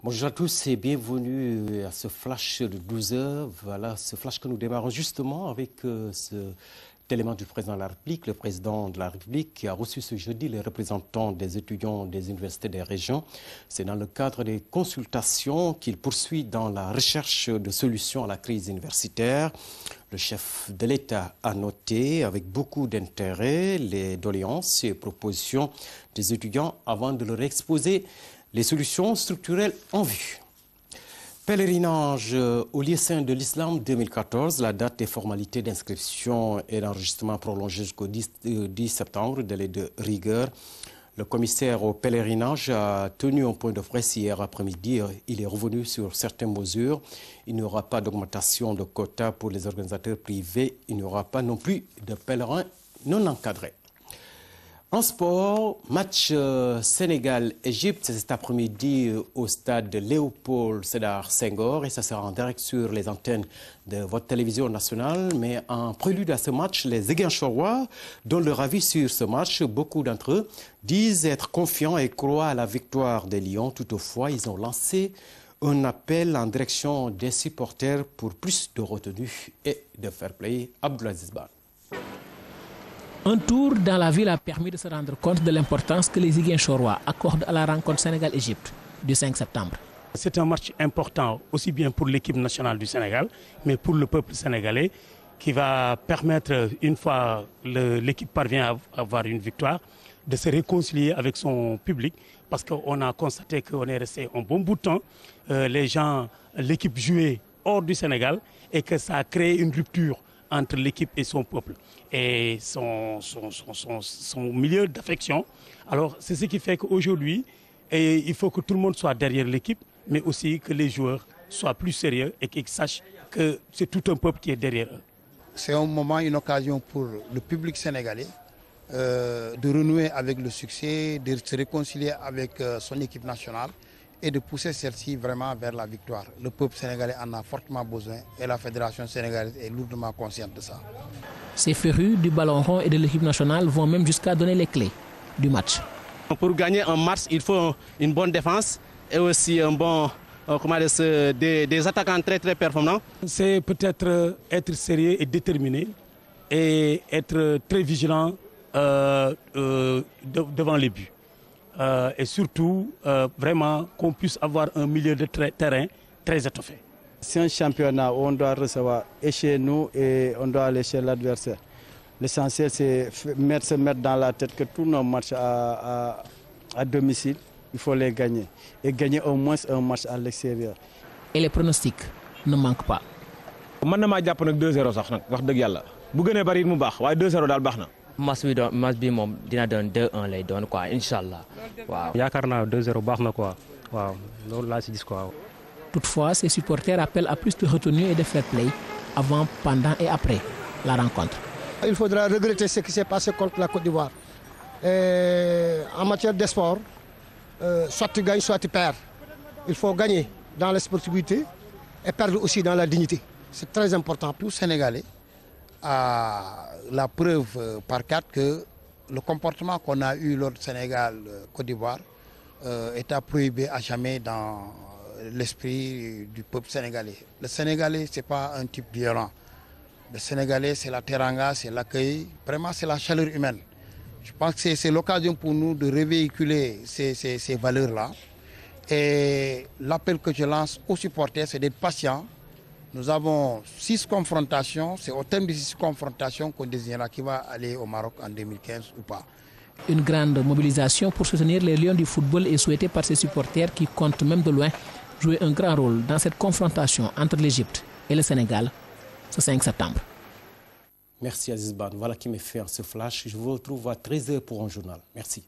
Bonjour à tous et bienvenue à ce flash de 12 heures. Voilà, ce flash que nous démarrons justement avec cet élément du président de la République, le président de la République qui a reçu ce jeudi les représentants des étudiants des universités des régions. C'est dans le cadre des consultations qu'il poursuit dans la recherche de solutions à la crise universitaire. Le chef de l'État a noté avec beaucoup d'intérêt les doléances et propositions des étudiants avant de leur exposer les solutions structurelles en vue. Pèlerinage au lieu saint de l'Islam 2014, la date des formalités d'inscription et d'enregistrement prolongée jusqu'au 10 septembre, délai de rigueur. Le commissaire au pèlerinage a tenu un point de presse hier après-midi. Il est revenu sur certaines mesures. Il n'y aura pas d'augmentation de quotas pour les organisateurs privés. Il n'y aura pas non plus de pèlerins non encadrés. En sport, match Sénégal-Égypte, c'est cet après-midi au stade Léopold Sédar Senghor et ça sera en direct sur les antennes de votre télévision nationale. Mais en prélude à ce match, les Ziguinchorois donnent leur avis sur ce match. Beaucoup d'entre eux disent être confiants et croient à la victoire des Lions. Toutefois, ils ont lancé un appel en direction des supporters pour plus de retenue et de fair play. Abdoulaziz Ban. Un tour dans la ville a permis de se rendre compte de l'importance que les Ziguinchorois accordent à la rencontre Sénégal-Égypte du 5 septembre. C'est un match important aussi bien pour l'équipe nationale du Sénégal, mais pour le peuple sénégalais qui va permettre, une fois l'équipe parvient à avoir une victoire, de se réconcilier avec son public parce qu'on a constaté qu'on est resté un bon bout de temps. L'équipe jouait hors du Sénégal et que ça a créé une rupture entre l'équipe et son peuple et son milieu d'affection. Alors c'est ce qui fait qu'aujourd'hui, il faut que tout le monde soit derrière l'équipe, mais aussi que les joueurs soient plus sérieux et qu'ils sachent que c'est tout un peuple qui est derrière eux. C'est un moment, une occasion pour le public sénégalais de renouer avec le succès, de se réconcilier avec son équipe nationale et de pousser celle-ci vraiment vers la victoire. Le peuple sénégalais en a fortement besoin et la fédération sénégalaise est lourdement consciente de ça. Ces férus du ballon rond et de l'équipe nationale vont même jusqu'à donner les clés du match. Pour gagner un match, il faut une bonne défense et aussi un bon, des attaquants très performants. C'est peut-être être sérieux et déterminé et être très vigilant devant les buts. Et surtout, vraiment, qu'on puisse avoir un milieu de terrain très étoffé. C'est un championnat où on doit recevoir et chez nous et on doit aller chez l'adversaire. L'essentiel, c'est se mettre dans la tête que tous nos matchs à domicile, il faut les gagner. Et gagner au moins un match à l'extérieur. Et les pronostics ne manquent pas. Je pense 2-0 sax nak wax deug yalla. Bu gëné bari mu bax, waye 2-0 dal baxna. Match bi mom dina don 2-1 lay don quoi inshallah. Waaw. Yakarna 2-0 baxna quoi. Waaw, lolu la ci gis quoi. Toutefois, ces supporters appellent à plus de retenue et de fair play avant, pendant et après la rencontre. Il faudra regretter ce qui s'est passé contre la Côte d'Ivoire. En matière de sport, soit tu gagnes, soit tu perds. Il faut gagner dans la sportivité et perdre aussi dans la dignité. C'est très important. Tout Sénégalais a la preuve par 4 que le comportement qu'on a eu lors du Sénégal-Côte d'Ivoire est à prohiber à jamais dans l'esprit du peuple sénégalais. Le Sénégalais, ce n'est pas un type violent. Le Sénégalais, c'est la teranga, c'est l'accueil, vraiment c'est la chaleur humaine. Je pense que c'est l'occasion pour nous de revéhiculer ces valeurs-là. Et l'appel que je lance aux supporters, c'est d'être patients. Nous avons 6 confrontations, c'est au terme de 6 confrontations qu'on désignera qui va aller au Maroc en 2015 ou pas. Une grande mobilisation pour soutenir les Lions du football est souhaitée par ces supporters qui comptent même de loin jouer un grand rôle dans cette confrontation entre l'Égypte et le Sénégal ce 5 septembre. Merci Aziz Ban. Voilà qui me fait ce flash. Je vous retrouve à 13h pour un journal. Merci.